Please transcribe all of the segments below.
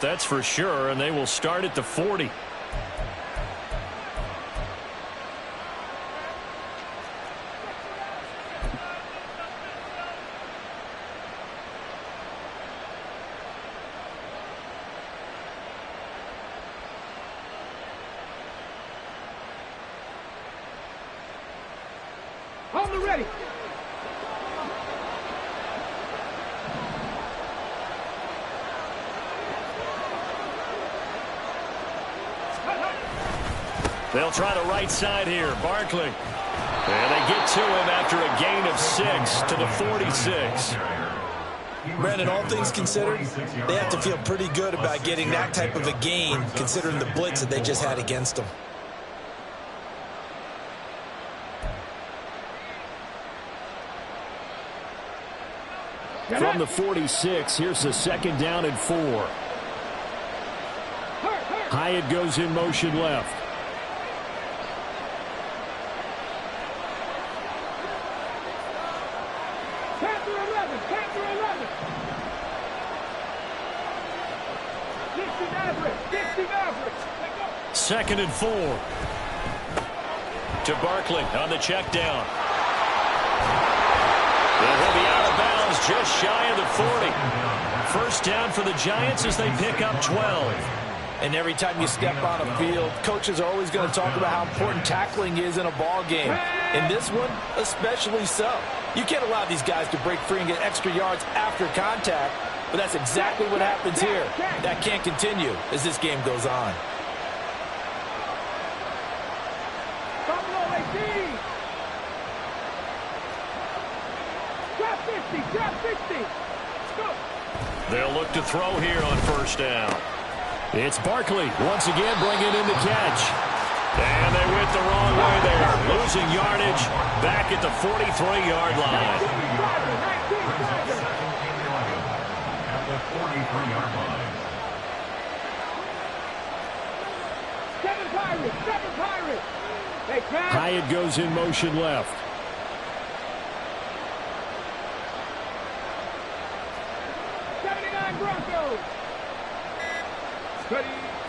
That's for sure, and they will start at the 40. On the ready. They'll try the right side here. Barkley. And they get to him after a gain of 6 to the 46. Brandon, all things considered, they have to feel pretty good about getting that type of a gain, considering the blitz that they just had against them. From the 46, here's the 2nd down and 4. Hyatt goes in motion left. Panther 11, Panther 11. 60 average, 60 average. 2nd and 4. To Barkley on the check down. He'll be out of bounds just shy of the 40. 1st down for the Giants as they pick up 12. And every time you step on a field, coaches are always going to talk about how important tackling is in a ball game. In this one, especially so. You can't allow these guys to break free and get extra yards after contact, but that's exactly what happens here. That can't continue as this game goes on. They'll look to throw here on 1st down. It's Barkley once again bringing in the catch. And they went the wrong way there. Losing yardage back at the 43-yard line. Seven Pirates. Hyatt goes in motion left. Broncos.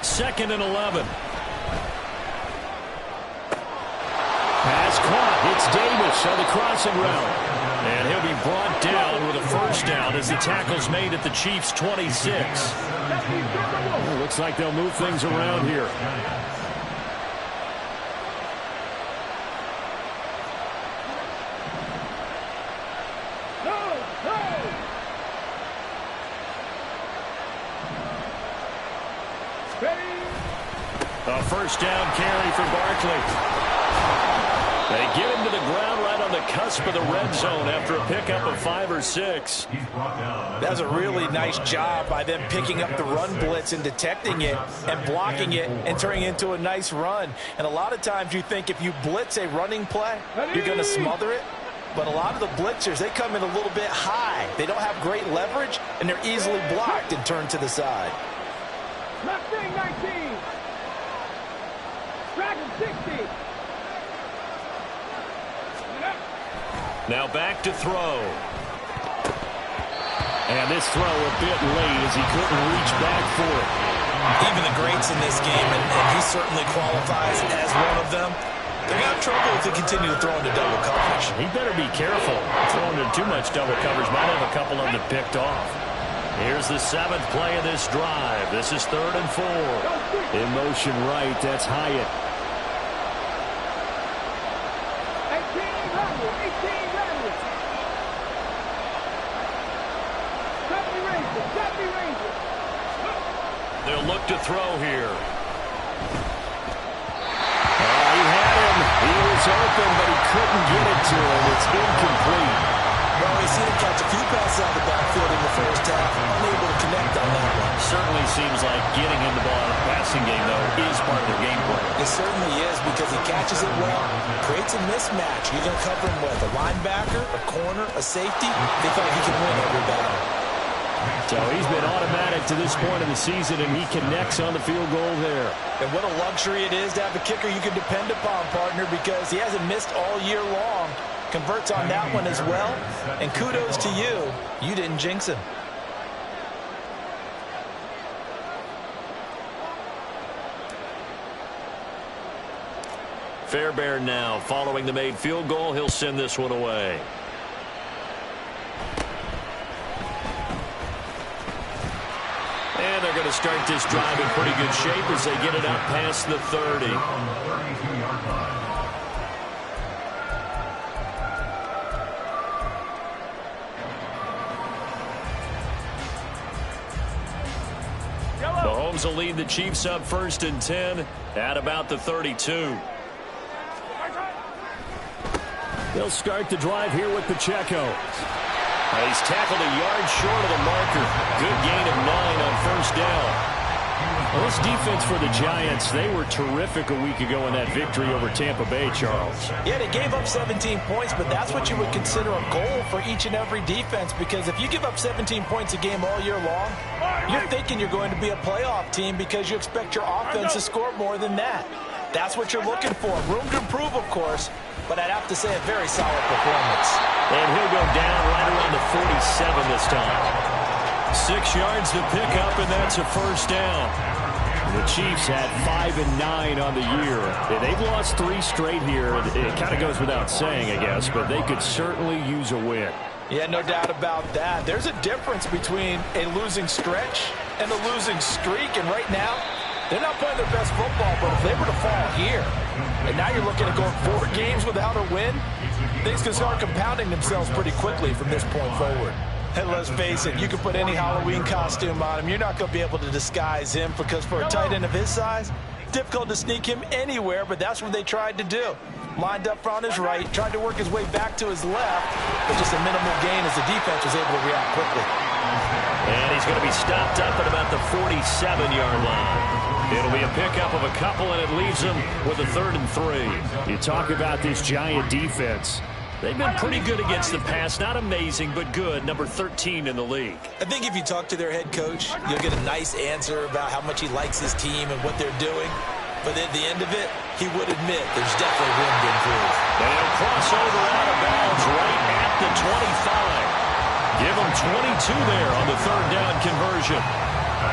2nd and 11. Pass caught. It's Davis on the crossing route. And he'll be brought down with a 1st down as the tackle's made at the Chiefs' 26. Well, looks like they'll move things around here. A 1st down carry for Barkley. They get him to the ground right on the cusp of the red zone after a pickup of 5 or 6. That's a really nice job by them picking up the run blitz and detecting it and blocking it and turning it into a nice run. And a lot of times you think if you blitz a running play, you're going to smother it. But a lot of the blitzers, they come in a little bit high. They don't have great leverage, and they're easily blocked and turned to the side. Mustang 19. Dragon 60. Now back to throw. And this throw a bit late as he couldn't reach back for it. Even the greats in this game, and he certainly qualifies as one of them, they're going to have trouble if they continue to throw into double coverage. He better be careful. Throwing into too much double coverage might have a couple of them picked off. Here's the 7th play of this drive. This is 3rd and 4. In motion right, that's Hyatt. 18 Rangers. 70 Rangers. They'll look to throw here. He had him. He was open, but he couldn't get it to him. It's incomplete. Well, we see him catch a few passes out of the backfield in the 1st half. Unable to connect on that one. Certainly seems like getting him the ball in a passing game, though, is part of their game plan. It certainly is because he catches it well, creates a mismatch. You're going to cover him with a linebacker, a corner, a safety. They thought he can win every battle. So he's been automatic to this point of the season, and he connects on the field goal there. And what a luxury it is to have a kicker you can depend upon, partner, because he hasn't missed all year long. Converts on that one as well. And kudos to you. You didn't jinx him. Fairbairn now following the made field goal. He'll send this one away. And they're going to start this drive in pretty good shape as they get it up past the 30. Mahomes will lead the Chiefs up 1st and 10 at about the 32. They'll start the drive here with Pacheco. He's tackled a yard short of the marker. Good gain of 9 on 1st down. Well, this defense for the Giants, they were terrific a week ago in that victory over Tampa Bay, Charles. Yeah, they gave up 17 points, but that's what you would consider a goal for each and every defense, because if you give up 17 points a game all year long, you're thinking you're going to be a playoff team because you expect your offense to score more than that. That's what you're looking for. Room to improve, of course, but I'd have to say a very solid performance. And he'll go down right around the 47 this time. 6 yards to pick up, and that's a 1st down. The Chiefs had 5 and 9 on the year. They've lost 3 straight here. It kind of goes without saying, I guess, but they could certainly use a win. Yeah, no doubt about that. There's a difference between a losing stretch and a losing streak, and right now, they're not playing their best football, but if they were to fall here, and now you're looking at going 4 games without a win, things can start compounding themselves pretty quickly from this point forward. And let's face it, you can put any Halloween costume on him. You're not going to be able to disguise him, because for a tight end of his size, difficult to sneak him anywhere, but that's what they tried to do. Lined up on his right, tried to work his way back to his left, but just a minimal gain as the defense was able to react quickly. And he's going to be stopped up at about the 47-yard line. It'll be a pickup of a couple, and it leaves them with a 3rd and 3. You talk about this Giant defense. They've been pretty good against the pass. Not amazing, but good. Number 13 in the league. I think if you talk to their head coach, you'll get a nice answer about how much he likes his team and what they're doing. But at the end of it, he would admit there's definitely room to improve. And he'll cross over out of bounds right at the 25. Give him 22 there on the 3rd down conversion.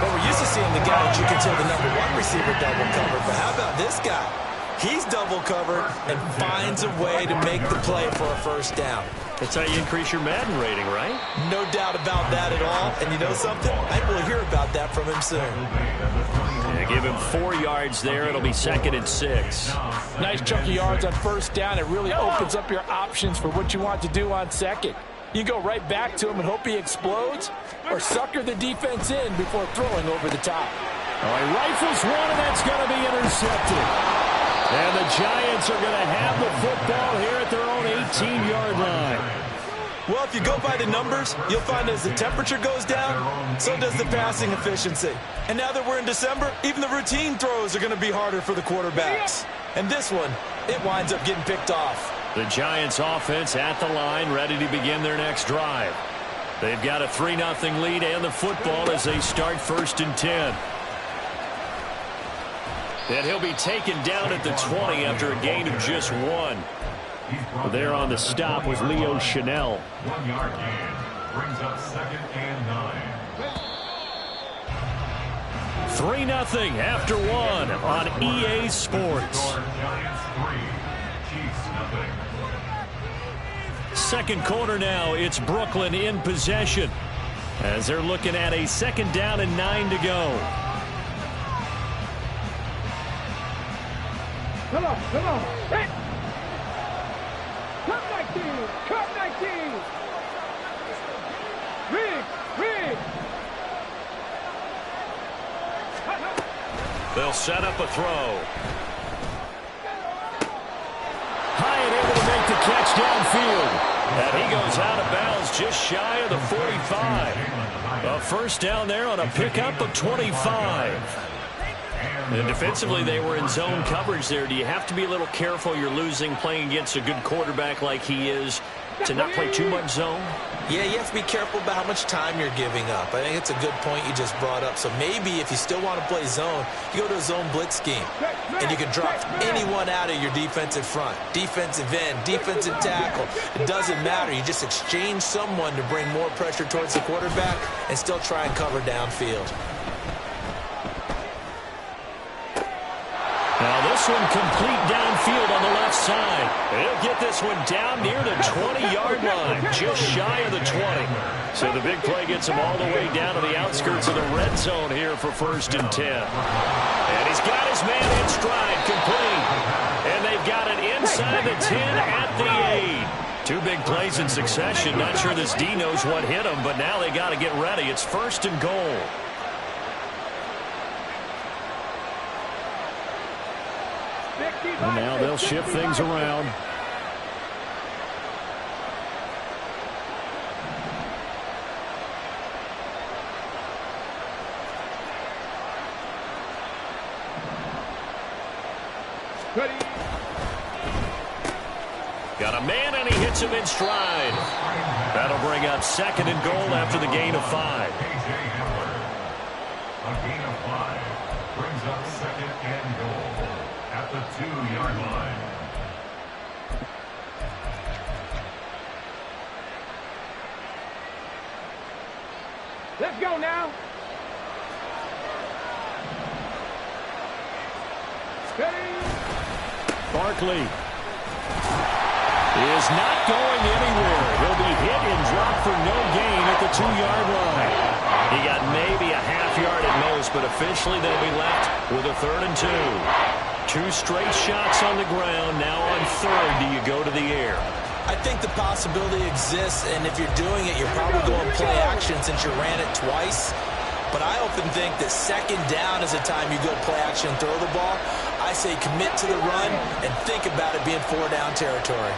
But we're used to seeing the guy that you consider the number 1 receiver double covered. But how about this guy? He's double covered and finds a way to make the play for a 1st down. That's how you increase your Madden rating, right? No doubt about that at all. And you know something? I will hear about that from him soon. Yeah, give him 4 yards there. It'll be 2nd and 6. Nice chunk of yards on 1st down. It really opens up your options for what you want to do on 2nd. You go right back to him and hope he explodes, or sucker the defense in before throwing over the top. Oh, he rifles one, and that's going to be intercepted. And the Giants are going to have the football here at their own 18-yard line. Well, if you go by the numbers, you'll find as the temperature goes down, so does the passing efficiency. And now that we're in December, even the routine throws are going to be harder for the quarterbacks. And this one, it winds up getting picked off. The Giants offense at the line, ready to begin their next drive. They've got a 3-0 lead and the football as they start 1st and 10. And he'll be taken down at the 20 after a gain of just 1. There on the stop was Leo Chanel. 1-yard gain brings up 2nd and 9. 3-0 after 1 on EA Sports. Giants 3, Chiefs 0. 2nd quarter now. It's Brooklyn in possession as they're looking at a 2nd down and 9 to go. Come on, come on. Hit. Cut 19. Cut 19. Rig. They'll set up a throw. Hyatt able to make the catch downfield. And he goes out of bounds just shy of the 45. A 1st down there on a pickup of 25. And defensively, they were in zone coverage there. Do you have to be a little careful? You're losing playing against a good quarterback like he is to not play too much zone? Yeah, you have to be careful about how much time you're giving up. I think it's a good point you just brought up. So maybe if you still want to play zone, you go to a zone blitz scheme. And you can drop anyone out of your defensive front. Defensive end, defensive tackle. It doesn't matter. You just exchange someone to bring more pressure towards the quarterback and still try and cover downfield. Now this one complete downfield on the left side. He'll get this one down near the 20-yard line, just shy of the 20. So the big play gets him all the way down to the outskirts of the red zone here for 1st and 10. And he's got his man in stride, complete. And they've got it inside the 10 at the 8. 2 big plays in succession. Not sure this D knows what hit him, but now they got to get ready. It's 1st and goal. And now they'll shift things around. Got a man, and he hits him in stride. That'll bring up 2nd and goal after the gain of 5. A gain of 5 brings up 2nd and goal at the 2-yard line. Let's go now. Steady. Barkley is not going anywhere. He'll be hit and dropped for no gain at the 2-yard line. He got maybe a half yard at most, but officially they'll be left with a 3rd and 2. 2 straight shots on the ground. Now on 3rd, do you go to the air? I think the possibility exists, and if you're doing it, you're probably going play action since you ran it twice. But I often think that 2nd down is the time you go play action and throw the ball. I say commit to the run and think about it being 4-down territory.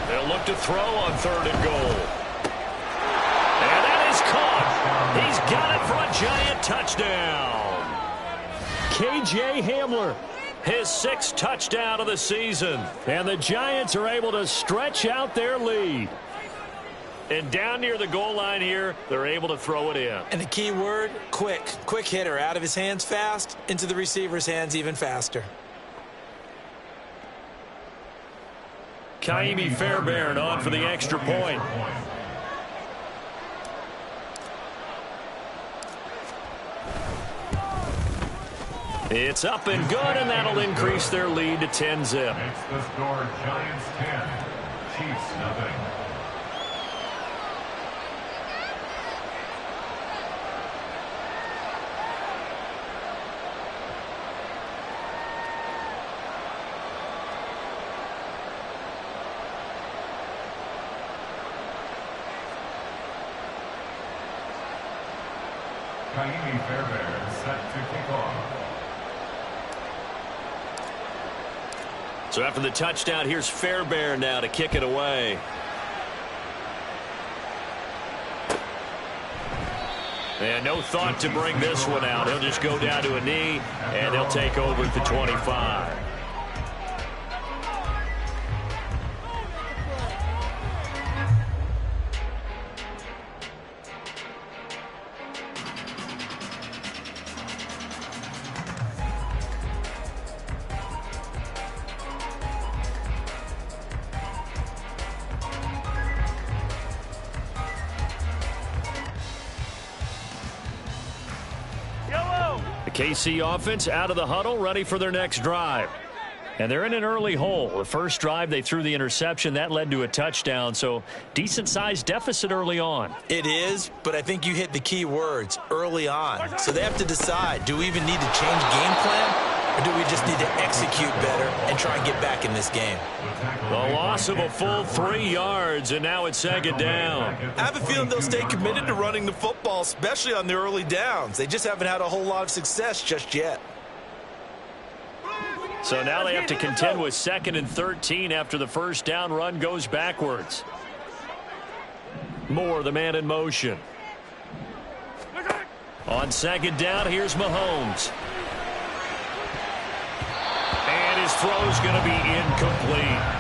They'll look to throw on 3rd and goal. And that is caught. He's got it for a giant touchdown. K.J. Hamler, his 6th touchdown of the season. And the Giants are able to stretch out their lead. And down near the goal line here, they're able to throw it in. And the key word, quick. Quick hitter, out of his hands fast, into the receiver's hands even faster. Kaimi Fairbairn on for the extra point. It's up and good, and that'll increase their lead to 10-zip. Makes the score Giants 10, Chiefs nothing. Kaimi Fairbairn set to kick off. So after the touchdown, here's Fairbairn now to kick it away. And no thought to bring this one out. He'll just go down to a knee, and they'll take over at the 25. KC offense out of the huddle, ready for their next drive. And they're in an early hole. The first drive, they threw the interception. That led to a touchdown, so decent-sized deficit early on. It is, but I think you hit the key words, early on. So they have to decide, do we even need to change game plan, or do we just need to execute better and try and get back in this game? The loss of a full 3 yards, and now it's 2nd down. I have a feeling they'll stay committed to running the football, especially on the early downs. They just haven't had a whole lot of success just yet. So now they have to contend with 2nd and 13 after the first down run goes backwards. Moore, the man in motion. On 2nd down, here's Mahomes. And his throw's going to be incomplete.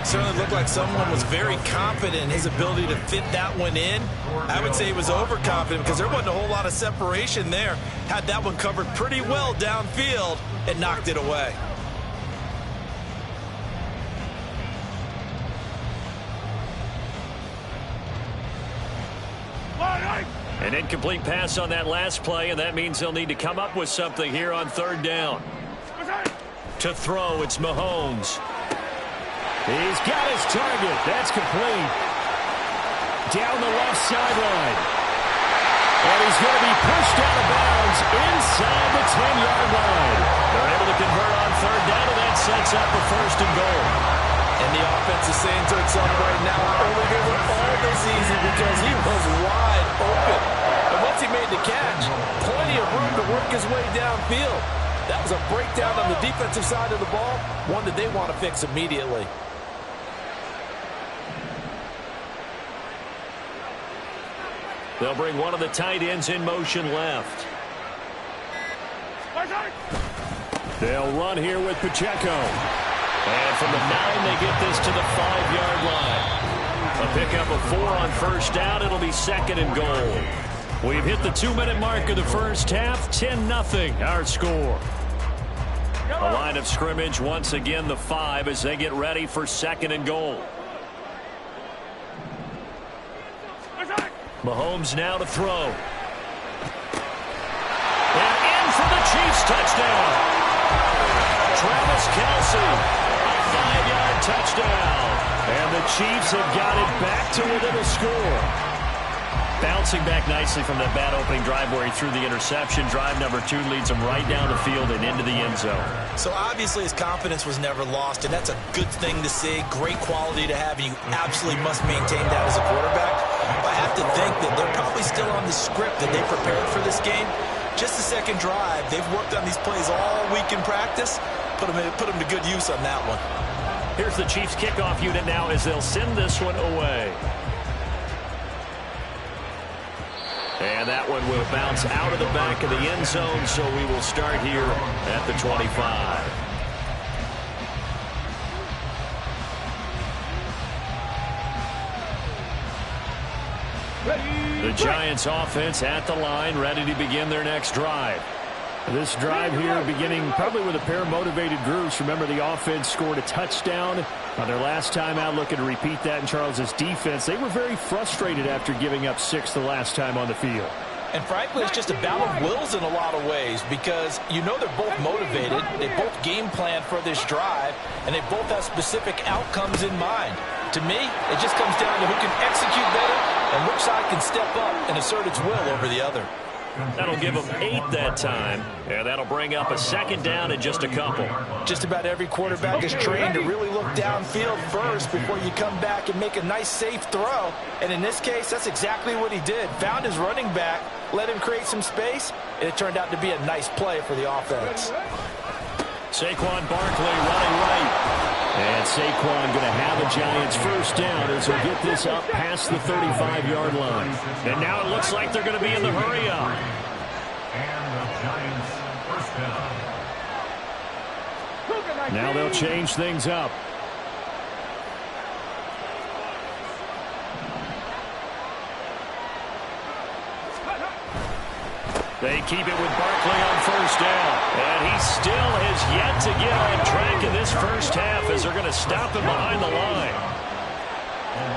Certainly looked like someone was very confident in his ability to fit that one in. I would say he was overconfident because there wasn't a whole lot of separation there. Had that one covered pretty well downfield and knocked it away. An incomplete pass on that last play, and that means they'll need to come up with something here on third down. To throw, it's Mahomes. He's got his target. That's complete. Down the left sideline. And he's going to be pushed out of bounds inside the 10-yard line. They're able to convert on third down, and that sets up a first and goal. And the offense is saying to itself right now, only gave it all this easy because he was wide open. And once he made the catch, plenty of room to work his way downfield. That was a breakdown on the defensive side of the ball, one that they want to fix immediately. They'll bring one of the tight ends in motion left. They'll run here with Pacheco. And from the 9, they get this to the 5-yard line. A pickup of 4 on first down. It'll be second and goal. We've hit the 2-minute mark of the first half. 10-0 our score. A line of scrimmage once again the 5 as they get ready for second and goal. Mahomes now to throw. And in for the Chiefs touchdown. Travis Kelce, a 5-yard touchdown. And the Chiefs have got it back to within a score. Bouncing back nicely from that bad opening drive where he threw the interception. Drive number 2 leads him right down the field and into the end zone. So obviously his confidence was never lost, and that's a good thing to see. Great quality to have, and you absolutely must maintain that as a quarterback. I have to think that they're probably still on the script that they prepared for this game. Just the second drive, they've worked on these plays all week in practice. Put them to good use on that one. Here's the Chiefs kickoff unit now as they'll send this one away. And that one will bounce out of the back of the end zone, so we will start here at the 25. The Giants offense at the line, ready to begin their next drive. This drive here beginning probably with a pair of motivated groups. Remember, the offense scored a touchdown on their last time out, looking to repeat that in Charles's defense. They were very frustrated after giving up 6 the last time on the field. And frankly, it's just a battle of wills in a lot of ways because you know they're both motivated, they both game plan for this drive, and they both have specific outcomes in mind. To me, it just comes down to who can execute better and which side can step up and assert its will over the other. That'll give them 8 that time, and that'll bring up a second down in just a couple. Just about every quarterback is trained to really look downfield first before you come back and make a nice, safe throw. And in this case, that's exactly what he did. Found his running back, let him create some space, and it turned out to be a nice play for the offense. Saquon Barkley running right. And Saquon going to have a Giants first down as he'll get this up past the 35-yard line. And now it looks like they're going to be in the hurry up. And the Giants first down. Now they'll change things up. They keep it with Barkley on first down. And he still has yet to get on track in this first half as they're going to stop him behind the line.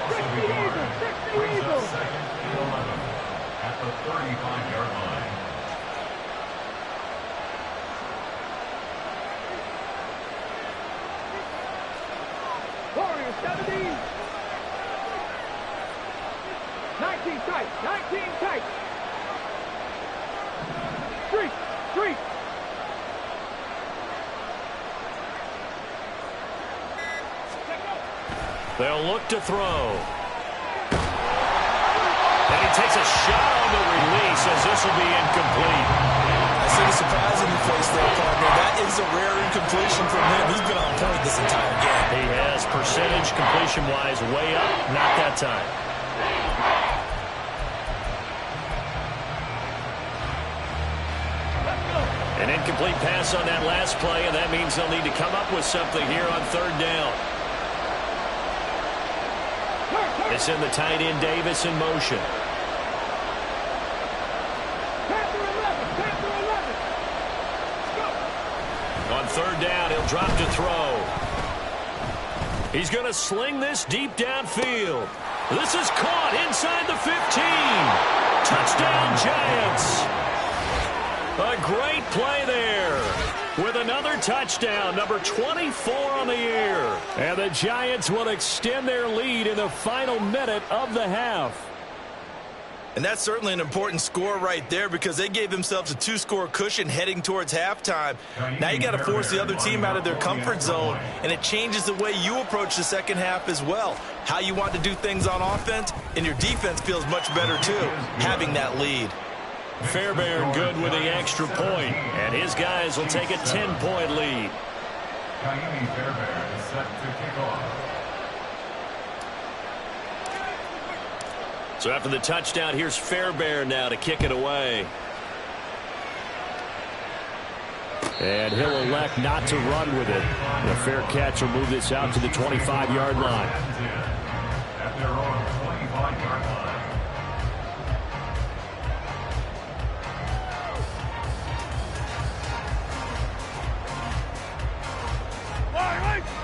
Second and 11 at the 35-yard line. Warriors 70. 19 tight. 19 tight. Street. They'll look to throw. And he takes a shot on the release as this will be incomplete. I see the surprise in your face there, partner. That is a rare incompletion from him. He's been on point this entire game. He has percentage completion-wise way up. Not that time. An incomplete pass on that last play, and that means they'll need to come up with something here on third down. They send the tight end Davis in motion. On third down, he'll drop to throw. He's going to sling this deep downfield. This is caught inside the 15. Touchdown, Giants. A great play there with another touchdown, number 24 on the year. And the Giants will extend their lead in the final minute of the half. And that's certainly an important score right there because they gave themselves a 2-score cushion heading towards halftime. Now you got to force the other team out of their comfort zone, and it changes the way you approach the second half as well. How you want to do things on offense, and your defense feels much better too, having that lead. Fairbairn good with the extra point, and his guys will take a 10-point lead. Fairbairn is set to kick off. So after the touchdown, here's Fairbairn now to kick it away. And he'll elect not to run with it. The fair catch will move this out to the 25-yard line. At their own 25-yard line.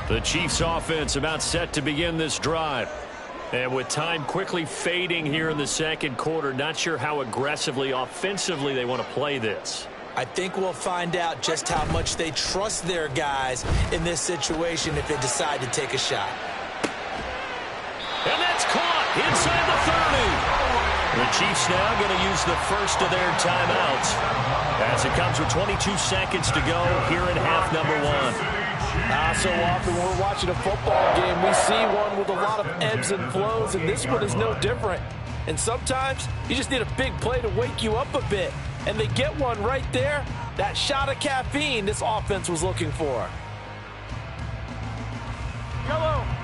The Chiefs offense about set to begin this drive. And with time quickly fading here in the second quarter, not sure how aggressively, offensively they want to play this. I think we'll find out just how much they trust their guys in this situation if they decide to take a shot. And that's caught inside the 30. The Chiefs now going to use the first of their timeouts as it comes with 22 seconds to go here in half number one. So often when we're watching a football game, we see one with a lot of ebbs and flows, and this one is no different. And sometimes you just need a big play to wake you up a bit. And they get one right there, that shot of caffeine this offense was looking for.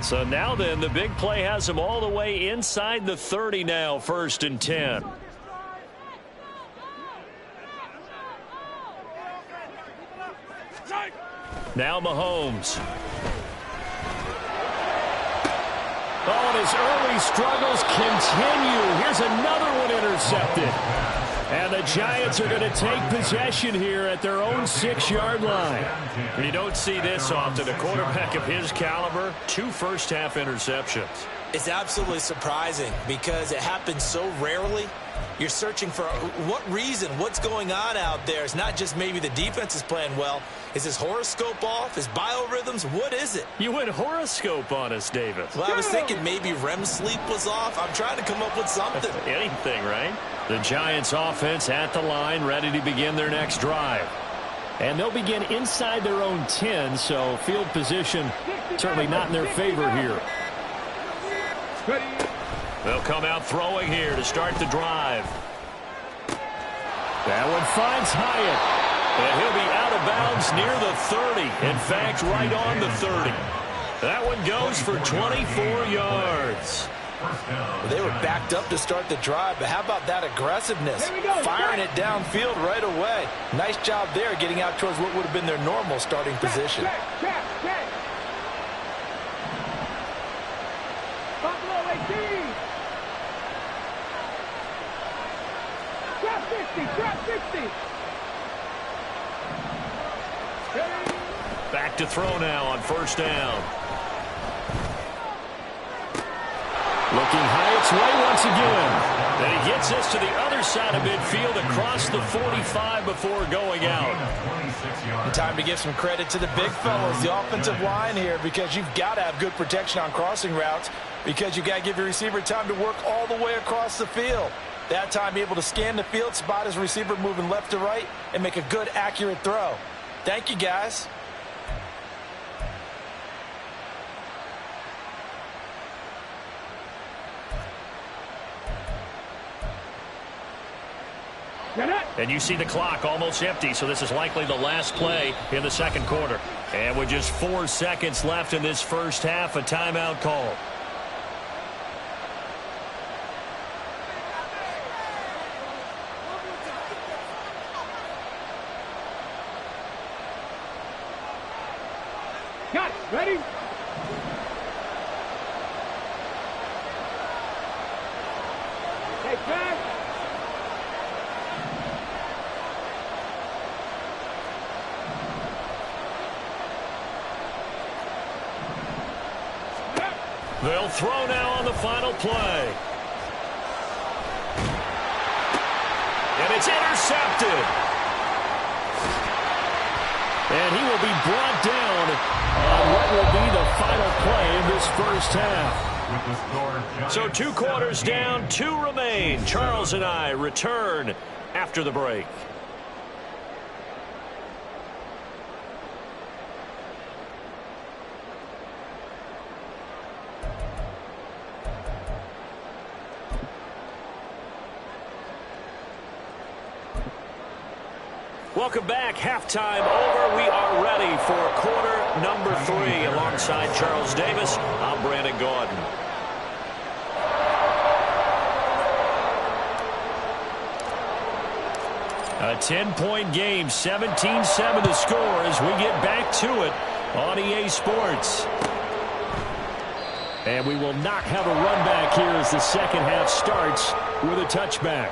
So now then, the big play has them all the way inside the 30 now, 1st and 10. Now Mahomes. Oh, and his early struggles continue. Here's another one intercepted. And the Giants are going to take possession here at their own 6-yard line. You don't see this often. A quarterback of his caliber, 2 first-half interceptions. It's absolutely surprising because it happens so rarely. You're searching for what reason, what's going on out there. It's not just maybe the defense is playing well. Is his horoscope off? His biorhythms? What is it? You went horoscope on us, David. Well, I was thinking maybe REM sleep was off. I'm trying to come up with something. Anything, right? The Giants offense at the line, ready to begin their next drive. And they'll begin inside their own 10, so field position certainly not in their favor here. They'll come out throwing here to start the drive. That one finds Hyatt. And he'll be out of bounds near the 30. In fact, right on the 30. That one goes for 24 yards. Well, they were backed up to start the drive, but how about that aggressiveness? Firing it downfield right away. Nice job there getting out towards what would have been their normal starting position. Buffalo 18. Trap 60, trap 60. Back to throw now on 1st down. Looking Hyatt's way once again. And he gets us to the other side of midfield across the 45 before going out. And time to give some credit to the big fellas, the offensive line here, because you've got to have good protection on crossing routes because you've got to give your receiver time to work all the way across the field. That time be able to scan the field, spot his receiver moving left to right, and make a good, accurate throw. Thank you, guys. And you see the clock almost empty, so this is likely the last play in the second quarter. And with just 4 seconds left in this first half, a timeout call. Got it. Ready? Take back. They'll throw now on the final play. And it's intercepted. And he will be brought down on what will be the final play in this first half. So 2 quarters down, 2 remain. Charles and I return after the break. Welcome back. Halftime over. We are ready for quarter number 3. Alongside Charles Davis, I'm Brandon Gordon. A 10-point game, 17-7 to score as we get back to it on EA Sports. And we will not have a run back here as the second half starts with a touchback.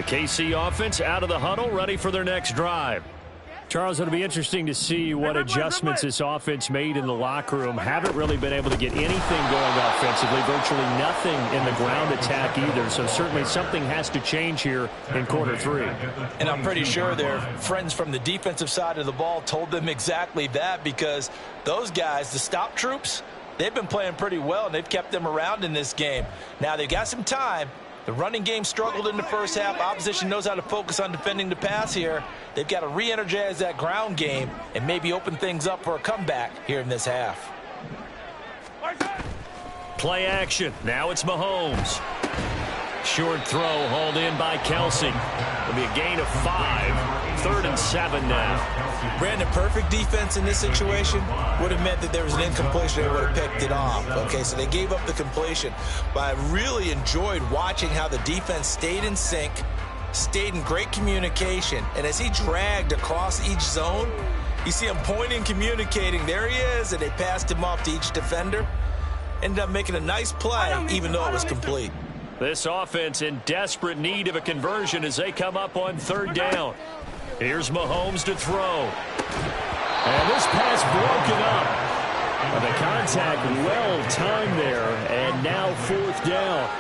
KC offense out of the huddle, ready for their next drive. Charles, it'll be interesting to see what adjustments this offense made in the locker room. Haven't really been able to get anything going offensively, virtually nothing in the ground attack either. So certainly something has to change here in quarter 3. And I'm pretty sure their friends from the defensive side of the ball told them exactly that, because those guys, the stop troops, they've been playing pretty well, and they've kept them around in this game. Now they've got some time. The running game struggled in the first half. Opposition knows how to focus on defending the pass here. They've got to re-energize that ground game and maybe open things up for a comeback here in this half. Play action. Now it's Mahomes. Short throw hauled in by Kelsey. It'll be a gain of 5. 3rd and 7 now. Brandon, perfect defense in this situation would have meant that there was an incompletion. They would have picked it off. Okay, so they gave up the completion. But I really enjoyed watching how the defense stayed in sync, stayed in great communication. And as he dragged across each zone, you see him pointing, communicating. There he is, and they passed him off to each defender. Ended up making a nice play, even though it was complete. This offense in desperate need of a conversion as they come up on 3rd down. Here's Mahomes to throw. And this pass broken up. The contact well timed there, and now 4th down.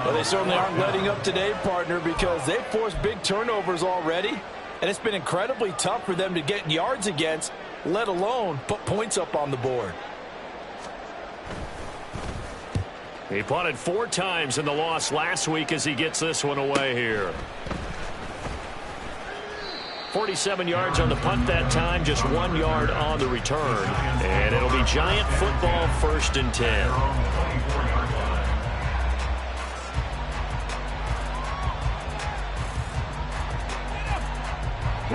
Well, they certainly aren't letting up today, partner, because they've forced big turnovers already, and it's been incredibly tough for them to get yards against, let alone put points up on the board. He punted 4 times in the loss last week as he gets this one away here. 47 yards on the punt that time, just 1 yard on the return. And it'll be Giant football, 1st and 10.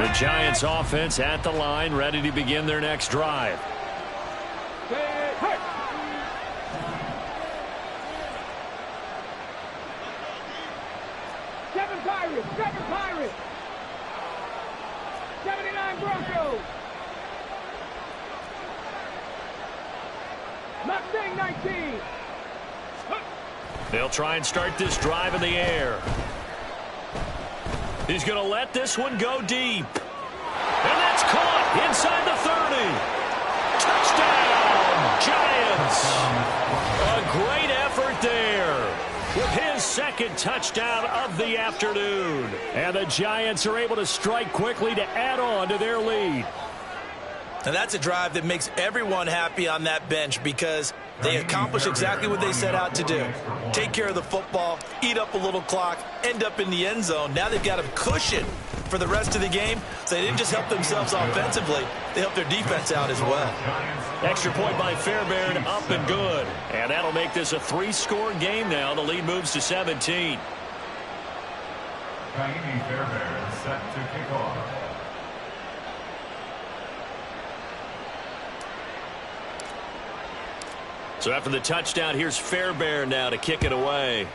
The Giants offense at the line, ready to begin their next drive. Seven Pirates. 79 Broncos. Mustang 19. They'll try and start this drive in the air. He's going to let this one go deep. And that's caught inside the 30. Touchdown, Giants. A great effort there with his 2nd touchdown of the afternoon. And the Giants are able to strike quickly to add on to their lead. And that's a drive that makes everyone happy on that bench, because they accomplish exactly what they set out to do. Take care of the football, eat up a little clock, end up in the end zone. Now they've got a cushion for the rest of the game. So they didn't just help themselves offensively, they helped their defense out as well. Extra point by Fairbairn, up and good. And that'll make this a 3-score game now. The lead moves to 17. Fairbairn set to kick off. So after the touchdown, here's Fairbairn now to kick it away.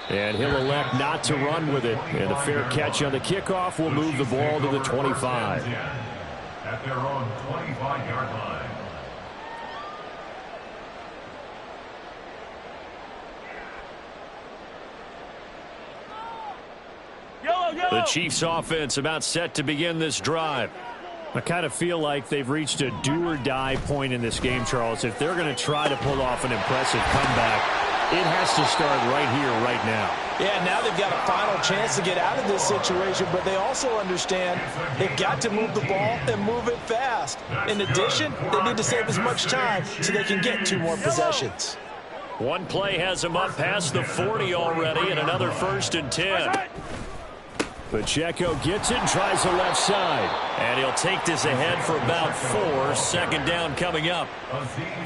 And he'll elect not to run with it. And a fair catch on the kickoff will move the ball to the 25. At their own 25-yard line. The Chiefs offense about set to begin this drive. I kind of feel like they've reached a do-or-die point in this game, Charles. If they're going to try to pull off an impressive comeback, it has to start right here, right now. Yeah, now they've got a final chance to get out of this situation, but they also understand they've got to move the ball and move it fast. In addition, they need to save as much time so they can get 2 more possessions. One play has him up past the 40 already, and another 1st and 10. Pacheco gets it and tries the left side. And he'll take this ahead for about 4. 2nd down coming up.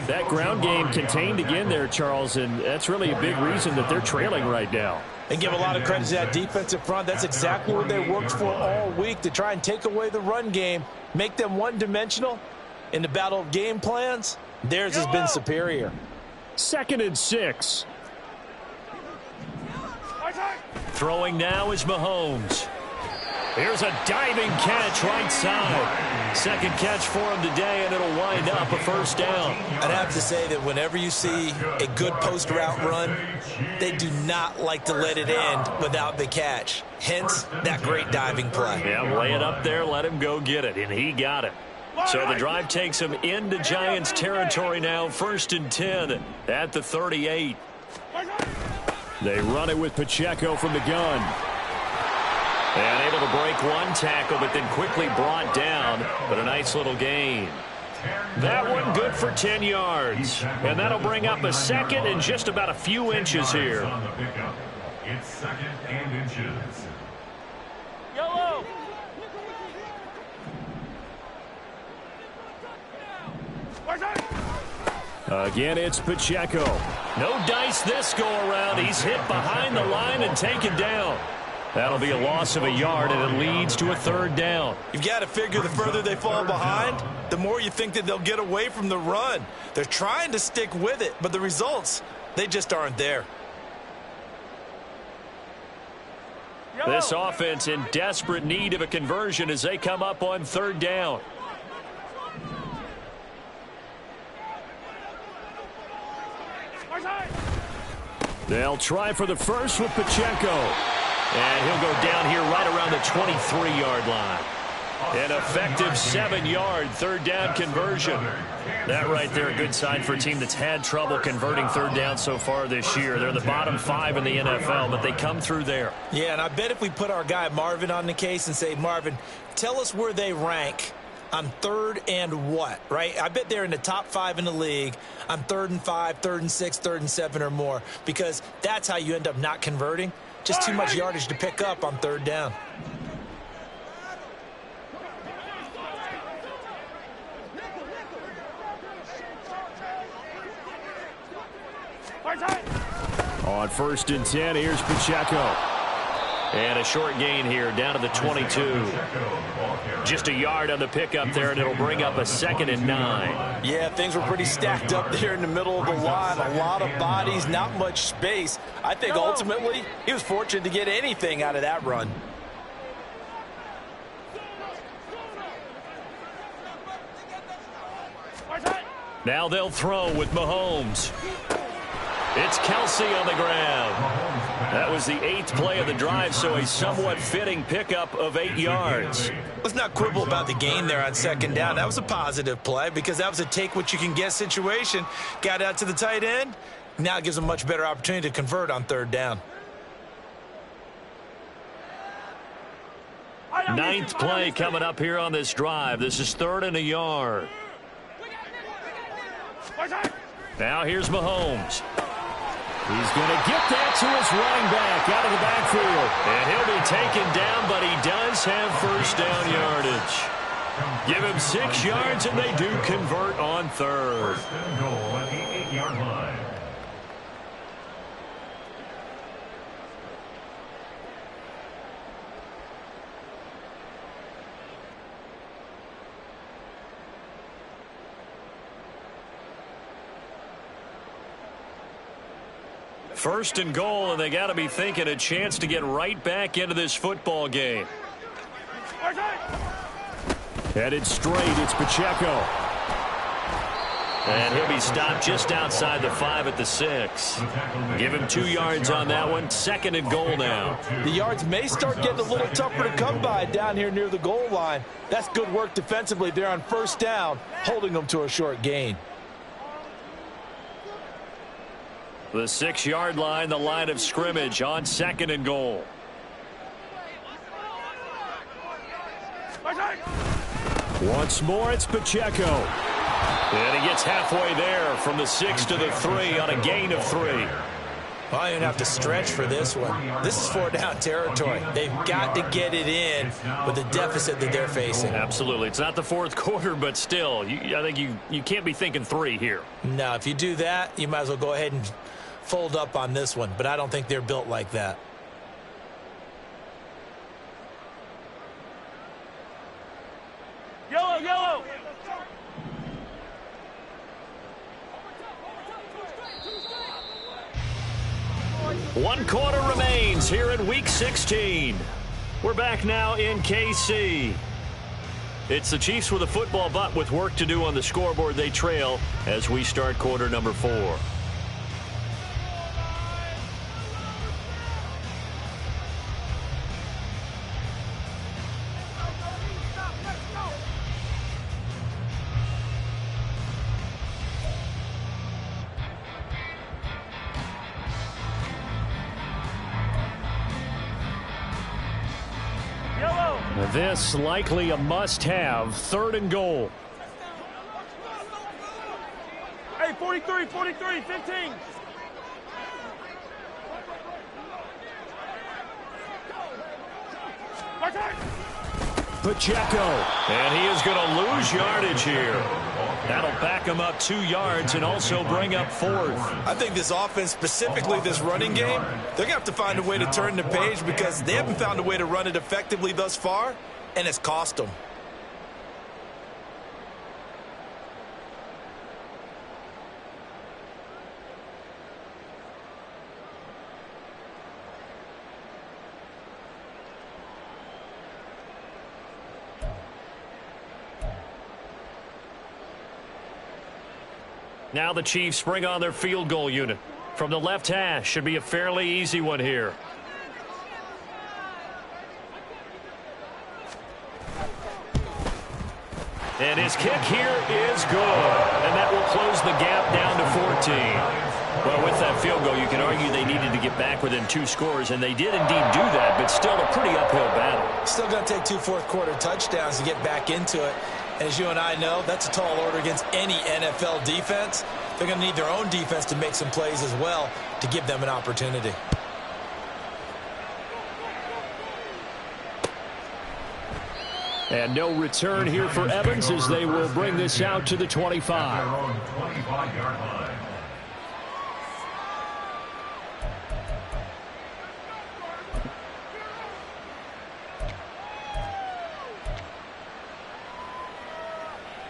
That ground game contained again there, Charles, and that's really a big reason that they're trailing right now. And give a lot of credit to that defensive front. That's exactly what they worked for all week, to try and take away the run game, make them one-dimensional. In the battle of game plans, theirs has been superior. 2nd and 6. Throwing now is Mahomes. Here's a diving catch right side. 2nd catch for him today, and it'll wind up a 1st down. I'd have to say that whenever you see a good post route run, they do not like to let it end without the catch. Hence, that great diving play. Yeah, lay it up there, let him go get it, and he got it. So the drive takes him into Giants territory now, 1st and 10 at the 38. They run it with Pacheco from the gun. And able to break one tackle, but then quickly brought down. But a nice little gain. That one good for 10 yards. And that'll bring up a 2nd and just about a few inches here. It's 2nd and inches. Yellow. Again, it's Pacheco. No dice this go around. He's hit behind the line and taken down. That'll be a loss of a yard, and it leads to a 3rd down. You've got to figure the further they fall behind, the more you think that they'll get away from the run. They're trying to stick with it, but the results, they just aren't there. This offense in desperate need of a conversion as they come up on 3rd down. They'll try for the first with Pacheco. And he'll go down here right around the 23-yard line. An effective 7-yard 3rd down conversion. That right there, a good sign for a team that's had trouble converting 3rd down so far this year. They're in the bottom 5 in the NFL, but they come through there. Yeah, and I bet if we put our guy Marvin on the case and say, Marvin, tell us where they rank on 3rd and what, right? I bet they're in the top 5 in the league on 3rd and 5, 3rd and 6, 3rd and 7 or more, because that's how you end up not converting. Just too much yardage to pick up on 3rd down. On 1st and 10, here's Pacheco. And a short gain here down to the 22. Just a yard on the pickup there, and it'll bring up a 2nd and 9. Yeah, things were pretty stacked up there in the middle of the line. A lot of bodies, not much space. I think ultimately he was fortunate to get anything out of that run. Now they'll throw with Mahomes. It's Kelsey on the ground. That was the 8th play of the drive, so a somewhat fitting pickup of 8 yards. Let's not quibble about the gain there on 2nd down. That was a positive play because that was a take-what-you-can-get situation. Got out to the tight end. Now it gives them a much better opportunity to convert on 3rd down. 9th play coming up here on this drive. This is 3rd and a yard. Now here's Mahomes. He's going to get that to his running back out of the backfield. And he'll be taken down, but he does have 1st down yardage. Give him 6 yards, and they do convert on 3rd. 1st and goal at the 8-yard line. First and goal, and they got to be thinking a chance to get right back into this football game. Headed straight, it's Pacheco. And he'll be stopped just outside the 5 at the 6. Give him 2 yards on that one. Second and goal now. The yards may start getting a little tougher to come by down here near the goal line. That's good work defensively there on first down, holding them to a short gain. The 6-yard line, the line of scrimmage on second and goal. Once more, it's Pacheco. And he gets halfway there from the 6 to the 3 on a gain of 3. Well, you don't have to stretch for this one. This is 4-down territory. They've got to get it in with the deficit that they're facing. Absolutely. It's not the fourth quarter, but still, I think you can't be thinking 3 here. No, if you do that, you might as well go ahead and fold up on this one. But I don't think they're built like that. Yellow, yellow. One quarter remains here in Week 16. We're back now in KC. It's the Chiefs with a football, but with work to do on the scoreboard. They trail as we start quarter number 4. This likely a must-have. Third and goal. Hey, 43, 43, 15. Pacheco. And he is going to lose yardage here. That'll back him up 2 yards and also bring up 4th. I think this offense, specifically this running game, they're going to have to find a way to turn the page because they haven't found a way to run it effectively thus far, and it's cost them. Now the Chiefs bring on their field goal unit. From the left hash, should be a fairly easy one here. And his kick here is good. And that will close the gap down to 14. Well, with that field goal, you can argue they needed to get back within 2 scores, and they did indeed do that, but still a pretty uphill battle. Still going to take 2 fourth-quarter touchdowns to get back into it. As you and I know, that's a tall order against any NFL defense. They're going to need their own defense to make some plays as well to give them an opportunity. And no return here for Evans as they will bring this out to the 25.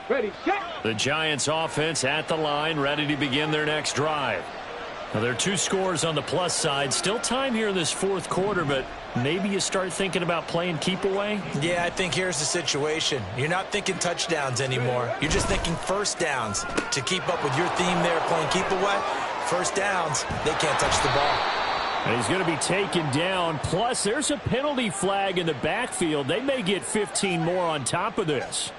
Ready, check. The Giants offense at the line, ready to begin their next drive. Now, there are 2 scores on the plus side. Still time here in this fourth quarter, but maybe you start thinking about playing keep away? Yeah, I think here's the situation. You're not thinking touchdowns anymore. You're just thinking first downs. To keep up with your theme there, playing keep away, first downs, they can't touch the ball. And he's going to be taken down. Plus, there's a penalty flag in the backfield. They may get 15 more on top of this.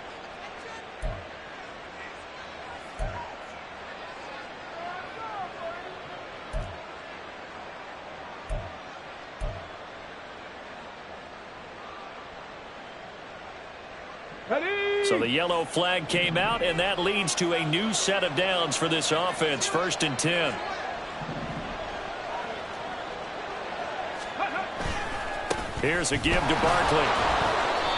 So the yellow flag came out, and that leads to a new set of downs for this offense. 1st and 10. Here's a give to Barkley.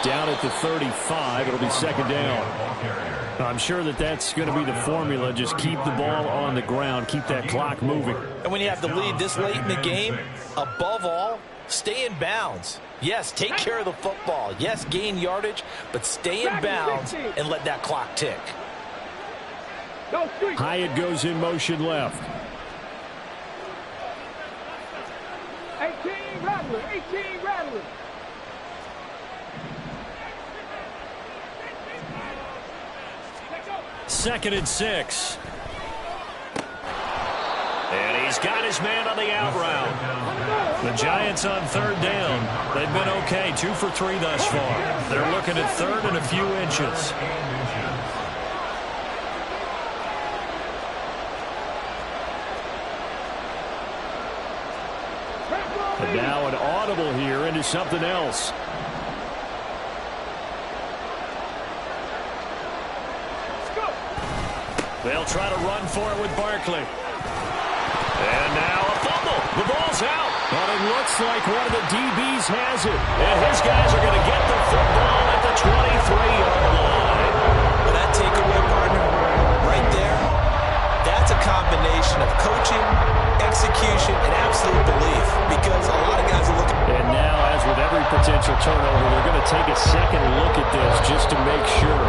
Down at the 35, it'll be 2nd down. I'm sure that that's going to be the formula. Just keep the ball on the ground, keep that clock moving. And when you have the lead this late in the game, above all, stay in bounds. Yes, take care of the football. Yes, gain yardage, but stay in bounds and let that clock tick. Hyatt goes in motion left. Rattler, 18 Rattler. Second and 6. And he's got his man on the out route. The Giants on third down. They've been okay, 2 for 3 thus far. They're looking at third and a few inches. And now an audible here into something else. They'll try to run for it with Barkley. And now a fumble. The ball's out. But it looks like one of the DBs has it. And his guys are going to get the football at the 23-yard line. Well, that takeaway, partner, right there, that's a combination of coaching, execution, and absolute belief. Because a lot of guys are looking. And now, as with every potential turnover, they're going to take a second look at this just to make sure.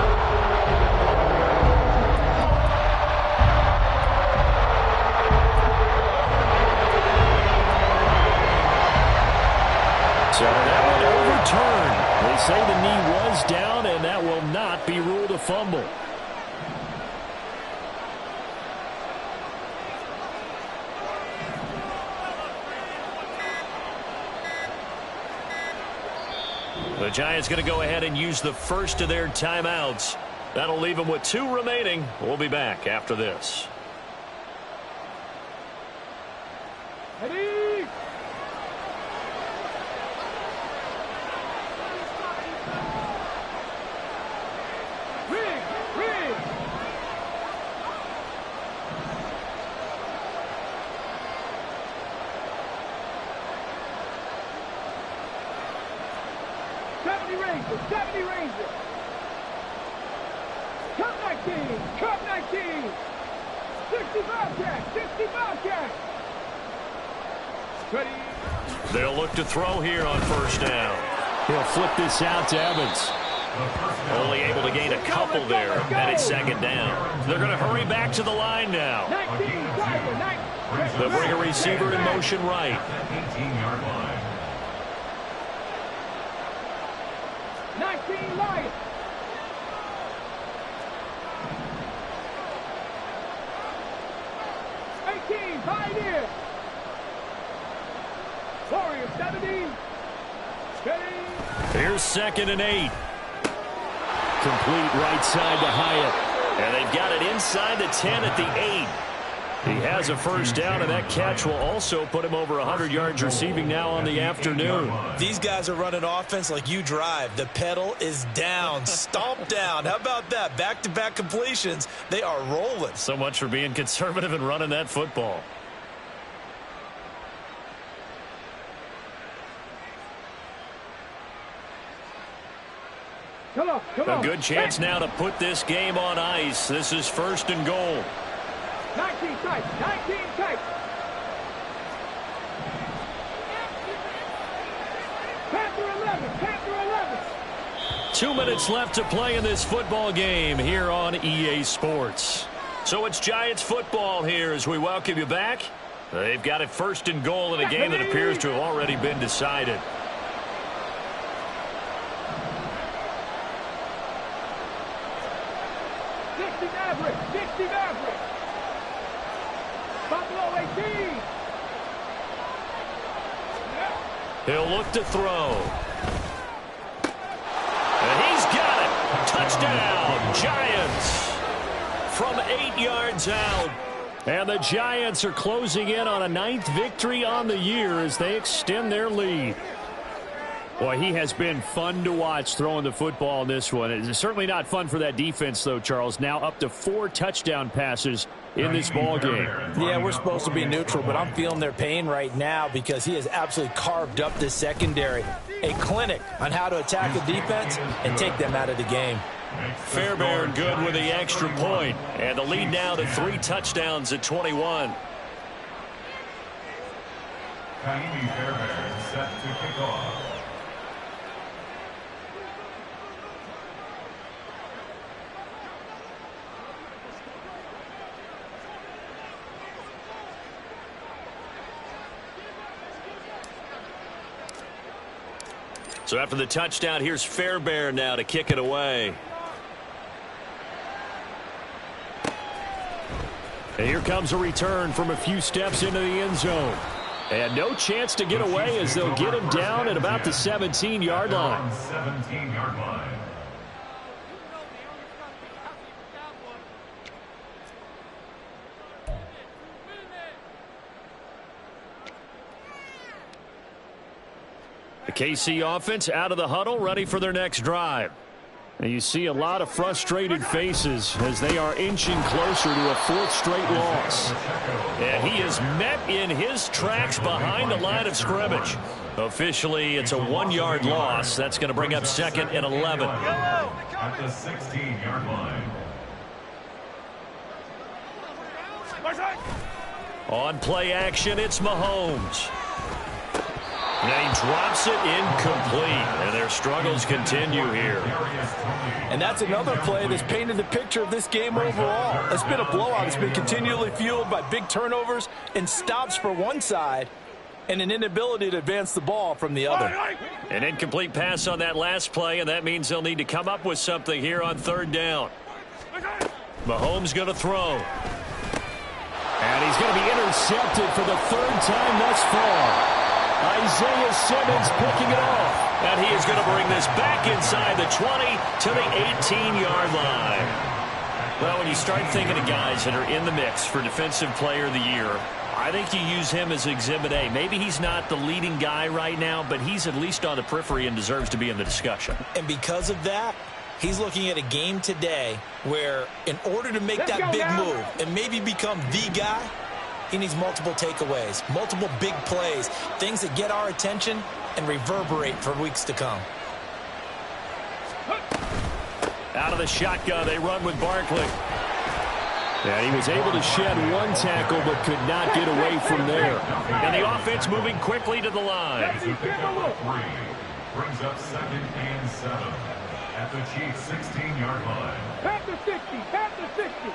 So that one overturned. They say the knee was down, and that will not be ruled a fumble. The Giants going to go ahead and use the first of their timeouts. That'll leave them with 2 remaining. We'll be back after this. Ready? Rig. 70 Ranger. Cup 19. 60 Bobcat. Ready? They'll look to throw here on first down. He'll flip this out to Evans. Only able to gain a couple there, and it's second down. They're going to hurry back to the line now. 19. They'll bring a receiver in motion right. 18-yard line. 19 Lions. 18 Pioneer. Warriors 70. Ready? Here's second and 8. Complete right side to Hyatt. And they've got it inside the 10 at the 8. He has a first down, and that catch will also put him over 100 yards receiving now on the afternoon. These guys are running offense like you drive. The pedal is down, stomp down. How about that? Back-to-back completions. They are rolling. So much for being conservative and running that football. Come on. A good chance now to put this game on ice. This is first and goal. 19 tight. Panther 11. 2 minutes left to play in this football game here on EA Sports. So it's Giants football here as we welcome you back. They've got it first and goal in a game that appears to have already been decided. Maverick. Buffalo 18. He'll look to throw. And he's got it. Touchdown, Giants. From 8 yards out. And the Giants are closing in on a 9th victory on the year as they extend their lead. Boy, he has been fun to watch throwing the football in this one. It's certainly not fun for that defense, though, Charles. Now up to 4 touchdown passes in this ball game. Yeah, we're supposed to be neutral, but I'm feeling their pain right now because he has absolutely carved up the secondary. A clinic on how to attack the defense and take them out of the game. Fairbairn good with the extra point. And the lead now to 3 touchdowns at 21. Fairbairn set to kick off. So after the touchdown, here's Fairbairn now to kick it away. And here comes a return from a few steps into the end zone. And no chance to get away as they'll get him down at about the 17-yard line. 17-yard line. The KC offense out of the huddle, ready for their next drive. And you see a lot of frustrated faces as they are inching closer to a fourth straight loss. And he is met in his tracks behind the line of scrimmage. Officially, it's a 1-yard loss. That's going to bring up 2nd and 11. At the 16-yard line. On play action, it's Mahomes. And he drops it incomplete, and their struggles continue here. And that's another play that's painted the picture of this game overall. It's been a blowout. It's been continually fueled by big turnovers and stops for one side and an inability to advance the ball from the other. An incomplete pass on that last play, and that means they'll need to come up with something here on 3rd down. Mahomes going to throw. And he's going to be intercepted for the 3rd time thus far. Isaiah Simmons picking it off. And he is going to bring this back inside the 20 to the 18-yard line. Well, when you start thinking of guys that are in the mix for Defensive Player of the Year, I think you use him as Exhibit A. Maybe he's not the leading guy right now, but he's at least on the periphery and deserves to be in the discussion. And because of that, he's looking at a game today where in order to make that big move and maybe become the guy, he needs multiple takeaways, multiple big plays, things that get our attention and reverberate for weeks to come. Out of the shotgun, they run with Barkley. And he was able to shed one tackle but could not get away from there. And the offense moving quickly to the line. Brings up 2nd and 7 at the Chiefs' 16-yard line. Past the 60, past the 60.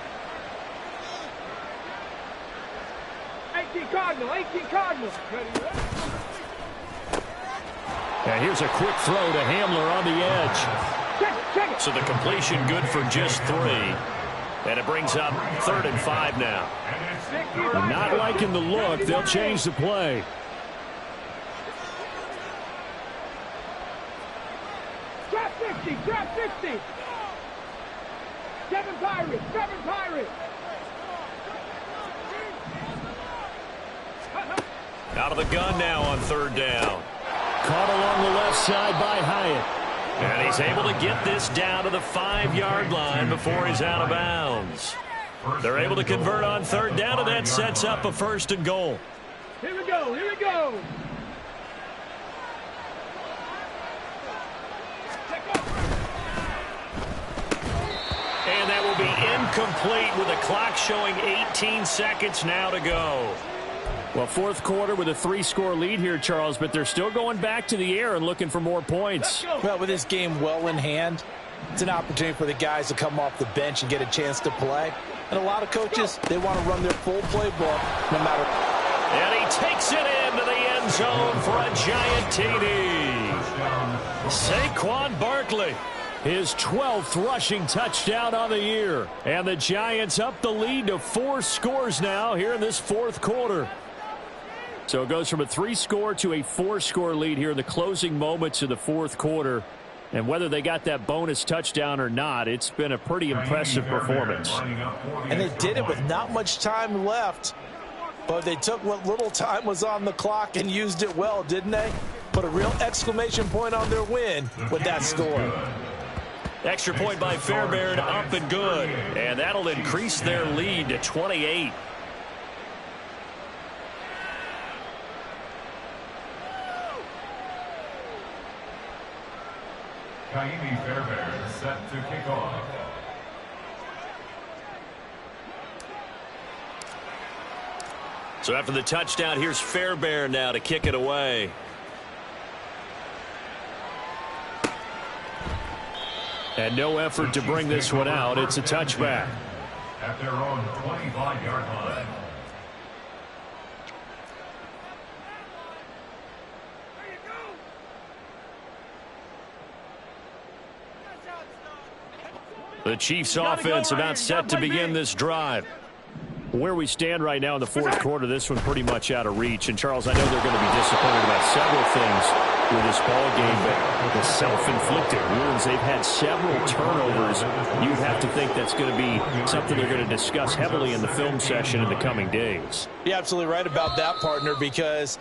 18 Cardinal, 18 Cardinal. And here's a quick throw to Hamler on the edge. Check it. So the completion good for just 3. And it brings up 3rd and 5 now. Not liking the look. They'll change the play. Drop 60, drop 60. 7 Pirates, 7 Pirates. Out of the gun now on 3rd down. Caught along the left side by Hyatt. And he's able to get this down to the 5-yard line before he's out of bounds. They're able to convert on 3rd down, and that sets up a 1st and goal. Here we go, here we go. And that will be incomplete with the clock showing 18 seconds now to go. Well, 4th quarter with a 3-score lead here, Charles, but they're still going back to the air and looking for more points. Well, with this game well in hand, it's an opportunity for the guys to come off the bench and get a chance to play. And a lot of coaches, they want to run their full playbook no matter. And he takes it into the end zone for a giant TD. Saquon Barkley. His 12th rushing touchdown on the year. And the Giants up the lead to 4 scores now here in this 4th quarter. So it goes from a 3-score to a 4-score lead here in the closing moments of the 4th quarter. And whether they got that bonus touchdown or not, it's been a pretty impressive performance. And they did it with not much time left. But they took what little time was on the clock and used it well, didn't they? Put a real exclamation point on their win with that score. Extra point by Fairbairn, up and good. And that'll increase their lead to 28. Kaimi Fairbairn set to kick off. So after the touchdown, here's Fairbairn now to kick it away. And no effort to bring this one out. It's a touchback. At their own 25-yard line. The Chiefs offense about set to begin this drive. Where we stand right now in the fourth quarter, this one pretty much out of reach. And, Charles, I know they're going to be disappointed about several things with this ball game, but the self-inflicted wounds, they've had several turnovers. You'd have to think that's going to be something they're going to discuss heavily in the film session in the coming days. You're absolutely right about that, partner, because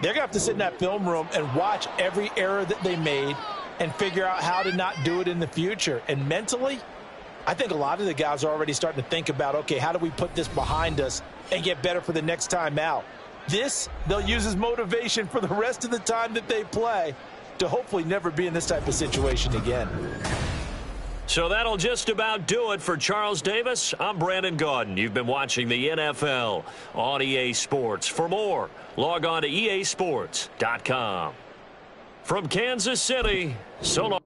they're going to have to sit in that film room and watch every error that they made and figure out how to not do it in the future. And mentally, I think a lot of the guys are already starting to think about, okay, how do we put this behind us and get better for the next time out? This, they'll use as motivation for the rest of the time that they play to hopefully never be in this type of situation again. So that'll just about do it for Charles Davis. I'm Brandon Gaudin. You've been watching the NFL on EA Sports. For more, log on to easports.com. From Kansas City, so long.